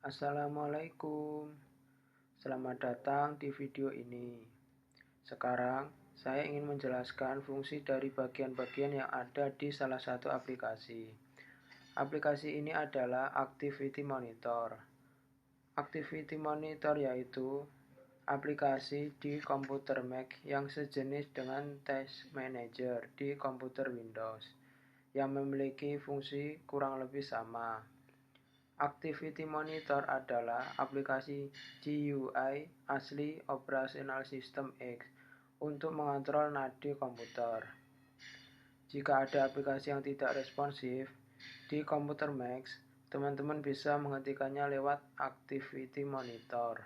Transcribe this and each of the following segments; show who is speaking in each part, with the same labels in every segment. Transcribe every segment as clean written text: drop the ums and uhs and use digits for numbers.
Speaker 1: Assalamualaikum, selamat datang di video ini. Sekarang, saya ingin menjelaskan fungsi dari bagian-bagian yang ada di salah satu aplikasi. Aplikasi ini adalah Activity Monitor. Activity Monitor yaitu aplikasi di komputer Mac yang sejenis dengan Task Manager di komputer Windows, yang memiliki fungsi kurang lebih sama. Activity Monitor adalah aplikasi GUI asli Operational System X untuk mengontrol nadi komputer. Jika ada aplikasi yang tidak responsif di komputer Mac, teman-teman bisa menghentikannya lewat Activity Monitor.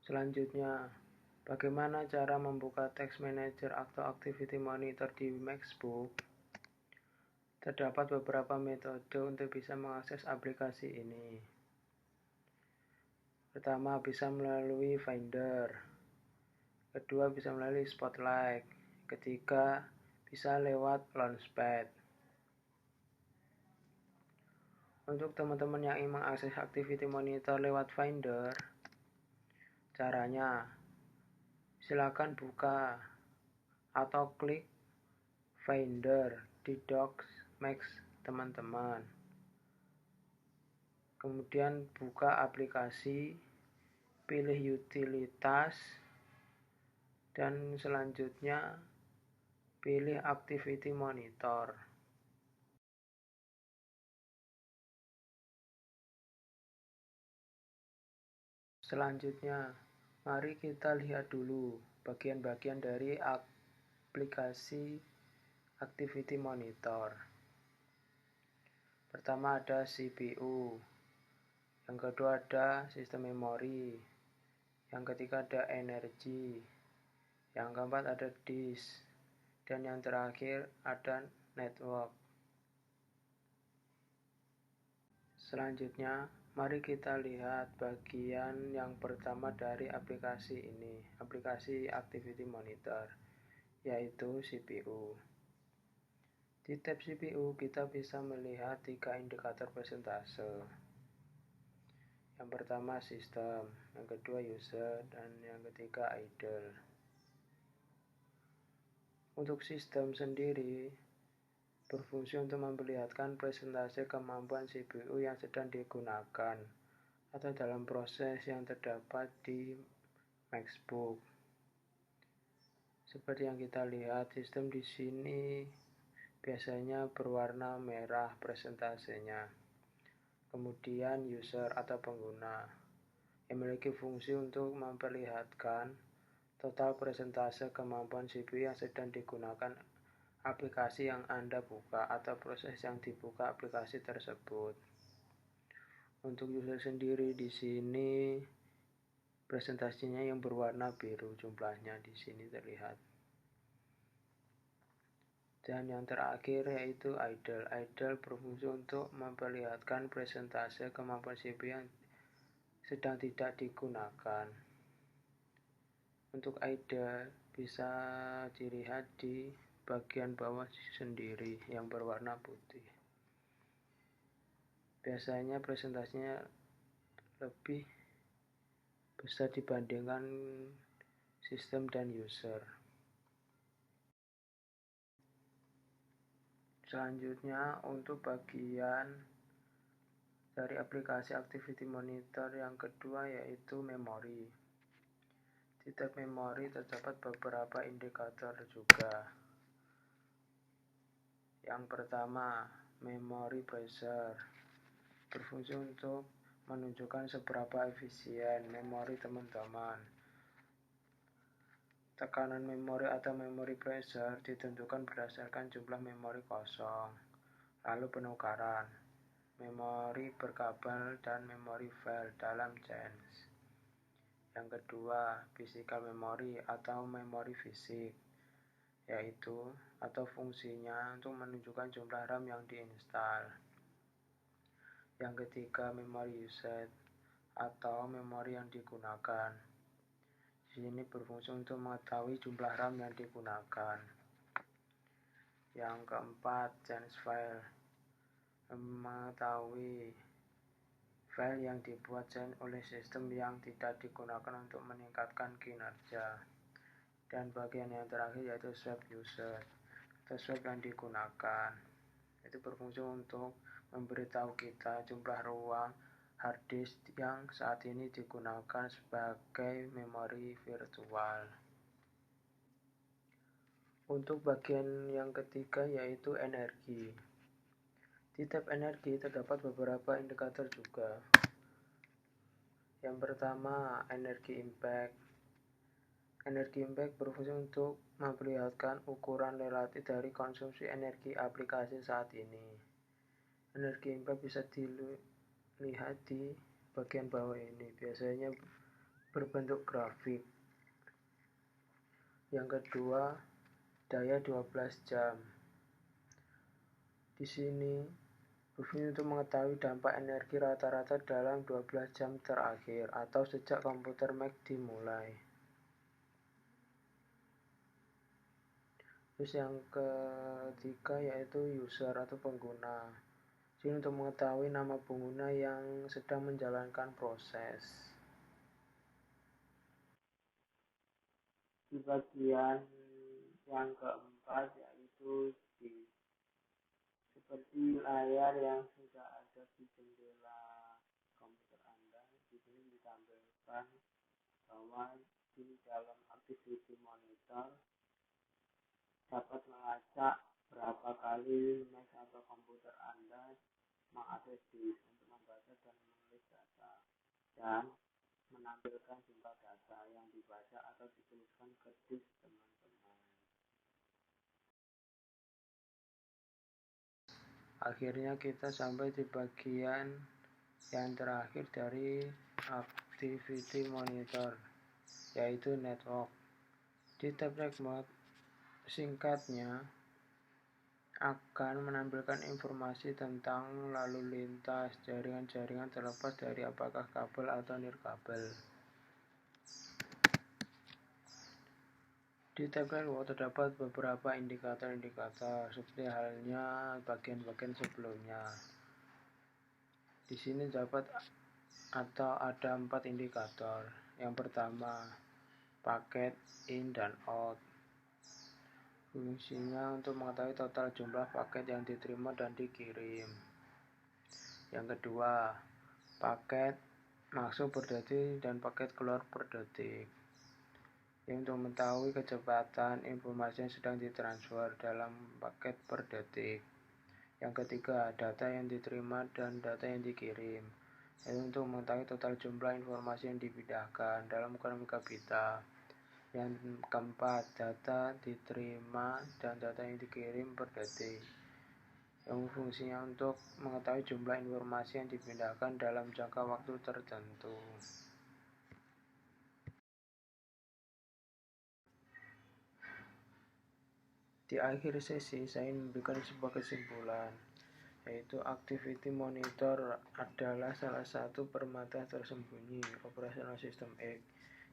Speaker 1: Selanjutnya, bagaimana cara membuka Task Manager atau Activity Monitor di MacBook? Terdapat beberapa metode untuk bisa mengakses aplikasi ini. Pertama, bisa melalui Finder. Kedua, bisa melalui Spotlight. Ketiga, bisa lewat Launchpad. Untuk teman-teman yang ingin mengakses Activity Monitor lewat Finder, caranya, silakan buka atau klik Finder di Docs Mac teman-teman. Kemudian buka aplikasi, pilih utilitas, dan selanjutnya pilih Activity Monitor. Selanjutnya, mari kita lihat dulu bagian-bagian dari aplikasi Activity Monitor. Pertama ada CPU, yang kedua ada sistem memori, yang ketiga ada energi, yang keempat ada disk, dan yang terakhir ada network. Selanjutnya, mari kita lihat bagian yang pertama dari aplikasi ini, aplikasi Activity Monitor, yaitu CPU. Di tab CPU, kita bisa melihat 3 indikator persentase. Yang pertama sistem, yang kedua user, dan yang ketiga idle. Untuk sistem sendiri, berfungsi untuk memperlihatkan presentase kemampuan CPU yang sedang digunakan atau dalam proses yang terdapat di MacBook. Seperti yang kita lihat, sistem di sini biasanya berwarna merah presentasenya. Kemudian user atau pengguna yang memiliki fungsi untuk memperlihatkan total presentase kemampuan CPU yang sedang digunakan aplikasi yang Anda buka atau proses yang dibuka aplikasi tersebut. Untuk user sendiri di sini presentasinya yang berwarna biru, jumlahnya di sini terlihat. Dan yang terakhir yaitu idle. Idle berfungsi untuk memperlihatkan presentase kemampuan CPU yang sedang tidak digunakan. Untuk idle bisa dilihat di bagian bawah sendiri yang berwarna putih. Biasanya presentasinya lebih besar dibandingkan sistem dan user. Selanjutnya, untuk bagian dari aplikasi Activity Monitor yang kedua yaitu memori. Di tab memori terdapat beberapa indikator juga. Yang pertama, memory pressure, berfungsi untuk menunjukkan seberapa efisien memori teman-teman. Tekanan memori atau memory pressure ditentukan berdasarkan jumlah memori kosong, lalu penukaran memori berkabel dan memori file dalam change. Yang kedua, physical memory atau memori fisik, yaitu atau fungsinya untuk menunjukkan jumlah RAM yang diinstal. Yang ketiga, memory usage atau memori yang digunakan. Ini berfungsi untuk mengetahui jumlah RAM yang digunakan. Yang keempat, change file mengetahui file yang dibuat oleh sistem yang tidak digunakan untuk meningkatkan kinerja. Dan bagian yang terakhir yaitu swap user atau swap yang digunakan. Itu berfungsi untuk memberitahu kita jumlah ruang hard disk yang saat ini digunakan sebagai memori virtual. Untuk bagian yang ketiga yaitu energi. Di tab energi terdapat beberapa indikator juga. Yang pertama, energi impact. Energi impact berfungsi untuk memperlihatkan ukuran relatif dari konsumsi energi aplikasi saat ini. Energi impact bisa dilihat di bagian bawah ini, biasanya berbentuk grafik. Yang kedua, daya 12 jam. Di sini berfungsi untuk mengetahui dampak energi rata-rata dalam 12 jam terakhir atau sejak komputer Mac dimulai. Terus yang ketiga yaitu user atau pengguna. Ini untuk mengetahui nama pengguna yang sedang menjalankan proses. Di bagian yang keempat yaitu disk. Seperti layar yang sudah ada di jendela komputer Anda, di sini ditampilkan bahwa di dalam activity monitor dapat melacak berapa kali Mac atau komputer Anda mengakses disk untuk membaca dan menulis data, dan menampilkan jumlah data yang dibaca atau dituliskan ke disk teman-teman. Akhirnya kita sampai di bagian yang terakhir dari activity monitor, yaitu network. Di tab network, singkatnya, akan menampilkan informasi tentang lalu lintas jaringan-jaringan terlepas dari apakah kabel atau nirkabel. Di tab network terdapat beberapa indikator-indikator seperti halnya bagian-bagian sebelumnya. Di sini dapat atau ada 4 indikator. Yang pertama, paket in dan out. Fungsinya untuk mengetahui total jumlah paket yang diterima dan dikirim. Yang kedua, paket masuk per detik dan paket keluar per detik. Yang untuk mengetahui kecepatan informasi yang sedang ditransfer dalam paket per detik. Yang ketiga, data yang diterima dan data yang dikirim. Yaitu untuk mengetahui total jumlah informasi yang dipindahkan dalam ukuran megabita. Yang keempat, data diterima dan data yang dikirim per detik, yang fungsinya untuk mengetahui jumlah informasi yang dipindahkan dalam jangka waktu tertentu. Di akhir sesi, saya memberikan sebuah kesimpulan, yaitu activity monitor adalah salah satu permata tersembunyi operasional sistem X.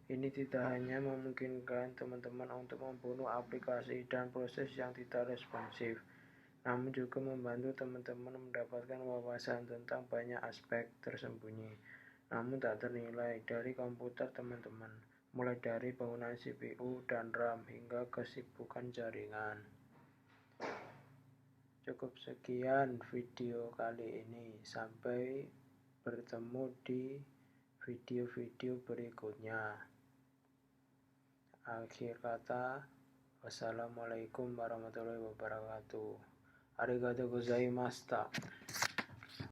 Speaker 1: Ini tidak hanya memungkinkan teman-teman untuk membunuh aplikasi dan proses yang tidak responsif, namun juga membantu teman-teman mendapatkan wawasan tentang banyak aspek tersembunyi, namun tak ternilai dari komputer teman-teman, mulai dari penggunaan CPU dan RAM hingga kesibukan jaringan. Cukup sekian video kali ini, sampai bertemu di video-video berikutnya. Akhir kata, wassalamualaikum warahmatullahi wabarakatuh. Arigatou gozaimashita.